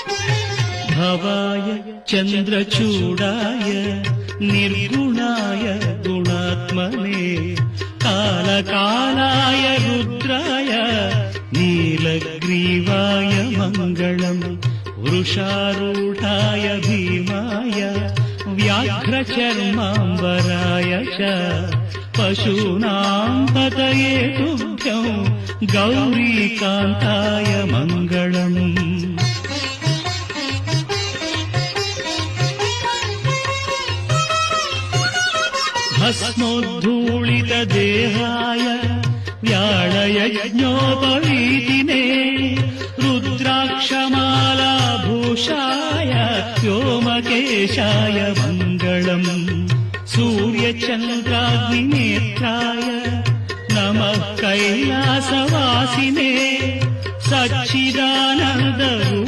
भवाय चन्द्रचूडाय निर्गुणाय गुणात्मने कालकालाय रुद्राय नीलग्रीवाय मङ्गलम् वृषारूढाय भीमाय व्याघ्रचर्माम्बराय च पशूनां पतये तुभ्यं गौरीकान्ताय मङ्गलम्। भस्मोद्धूलितदेहाय व्याळयज्ञोपवीतिने रुद्राक्षमालाभूषाय व्योमकेशाय मङ्गलम्। सूर्यचन्द्राग्निनेत्राय नमः कैलासवासिने सच्चिदानन्दरूपाय